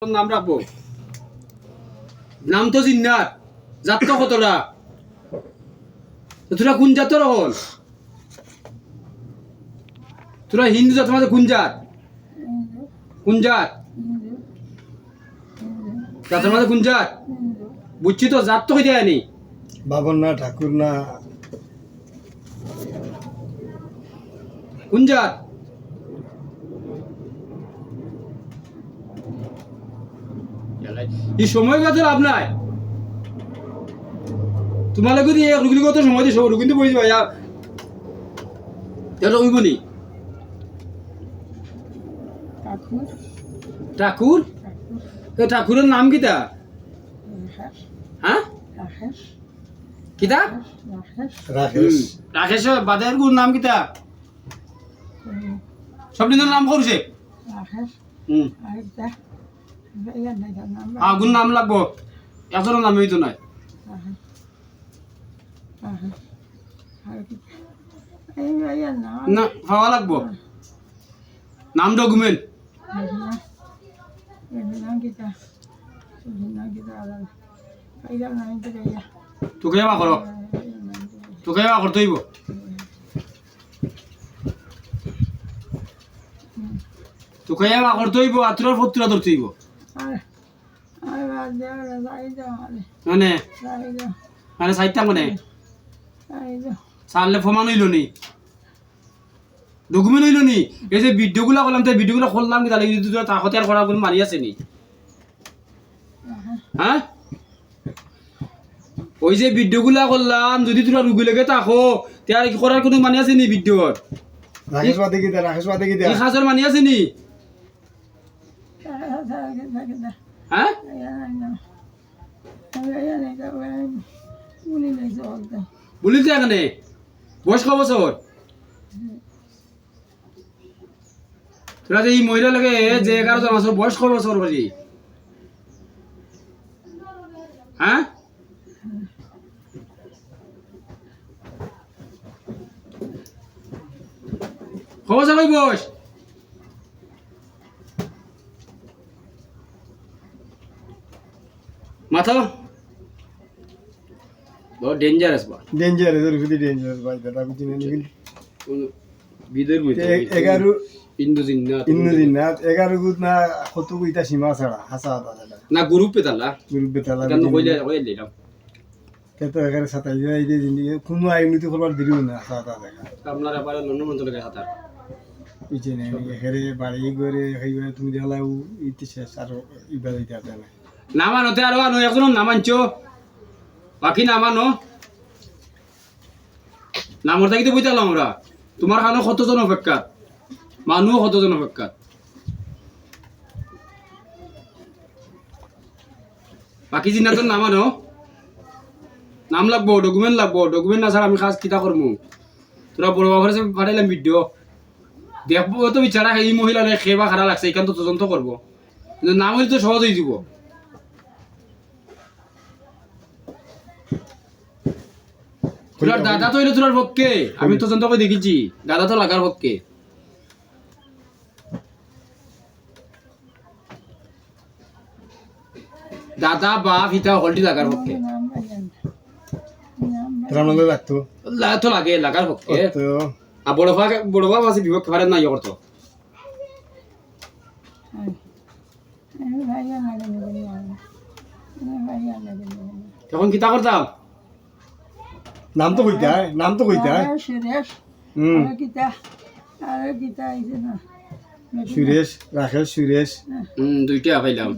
নাম রাখবো নাম তো জিন্নাত জাত তো কতটা তোরা কোন জাতের হল তোরা হিন্দু জাত মাঝে কোন জাত জাতের মাঝে কোন জাত বুঝছি তো জাত তো হইতে আনি বাবন না ঠাকুর না কোন জাত এই সময় কাছে লাভ নাই তোমালে যদি এক রুগী কত সময় দিছো রুগী তো বই যাবা এটা হইব নি ঠাকুর তো ঠাকুরের নাম কিতা হ্যাঁ কিতা রাকেশ রাকেশ বাদের গুর নাম কিতা সব দিনের নাম করছে আগুন নাম লাগবো এজনের নাম হইতো নাই না পাওয়া লাগবো নাম ডকুমেন্ট তোকে বা করো তোকে বা করতে হইব তোকে বা করতে হইব আত্রার ফতুরা ধরতে হইব মানে মানে সাইটটা মানে সারলে ফমান হইল নি ডকুমেন্ট হইল নি এই যে ভিডিওগুলা করলাম তো ভিডিওগুলা করলাম কি তাহলে যদি তাকতে আর করার কোনো মানি আছে নি হ্যাঁ ওই যে ভিডিওগুলা করলাম যদি তোরা রুগী লেগে থাকো তার কি করার কোনো মানি আছে নি ভিডিওর রাকেশ বাদে কি এই খাসের মানি আছে নি হ্যাঁ বলিস এখানে বয়স ক বছর তোরা যে এই মহিলা লাগে যে 11 জন আছে বয়স ক বছর বাজি হ্যাঁ ক বছর ওই বয়স মাথা বহুত ডেঞ্জারাস বা ডেঞ্জারাস রুগী ডেঞ্জারাস ভাই দাদা বুঝি না নিবিল বিদের মধ্যে 11 ইন্দু জিন্নাত 11 গুত না কত কইতা সীমা ছাড়া হাসা দাদা না গ্রুপে তালা গ্রুপ বেতালা কেন কইলে দিলাম তো 11 27 এই যে জিনিস কোনো আইনতি করবার দিও না হাসা দাদা আপনারা পারে লন্ডন অঞ্চলে হাতার বুঝি না হেরে বাড়ি করে হইবা তুমি দেখালাও ইতি শেষ আর ইবা দিতে হবে না নামানোতে আরো আনো একজন নামানছো বাকি নামানো নামর থাকি তো বইতালাম আমরা তোমার খানো কতজন অপেক্ষা মানুষ কতজন অপেক্ষা বাকি জিনা তো নামানো নাম লাগবো ডকুমেন্ট না ছাড়া আমি খাস কিতা করবো তোরা বড় বাবার পাঠাইলাম ভিডিও দেখবো তো বিচারা এই মহিলা খেবা খারাপ লাগছে এখান তো তদন্ত করবো কিন্তু নাম হইলে তো সহজ হয়ে যাব তোর দাদা তো হইলে তোর পক্ষে আমি তদন্ত করে দেখেছি দাদা তো লাগার পক্ষে দাদা বাপ হিতা হলটি লাগার পক্ষে রামনলে লাগতো তো লাগে লাগার পক্ষে তো আর বড় বাপ আছে বিপক্ষে পারে না ইয়ে করতো তখন কিতা করতাম নাম তো কইতা সুরেশ রাকেশ সুরেশ দুইটা পাইলাম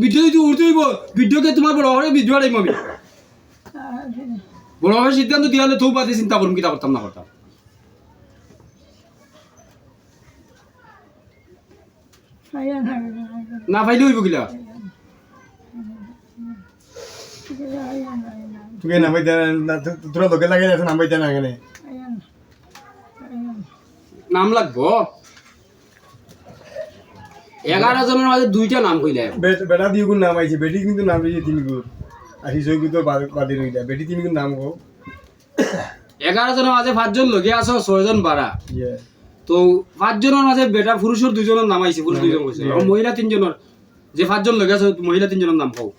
ভিডিও উঠতে হইব ভিডিওকে তোমার বড় হবে ভিডিও আড়াইম আমি বড় হবে সিদ্ধান্ত দিয়ে হলে তো বাদে চিন্তা করুন কিতা করতাম না করতাম না পাইলে হইব কিলা তুই নাম পাইতা না তোরা লোকে লাগে আছে নাম পাইতা না এখানে নাম লাগবো 11 জনের মাঝে দুইটা নাম কইলে বেটা দিয়ে গুণ নাম আইছে বেটি কিন্তু নাম দিয়েছে 3 গুণ আর হিসই কিন্তু বাদে রইলা বেটি 3 গুণ নাম গো 11 জনের মাঝে 5 জন লগে আছো 6 জন বাড়া ইয়ে তো তো 5 জনের মাঝে পুরুষের 2 জনের নাম আইছে পুরুষ 2 জন কইছে আর মহিলা 3 জনের যে 5 জন লাগে আছে মহিলা 3 জনের নাম কও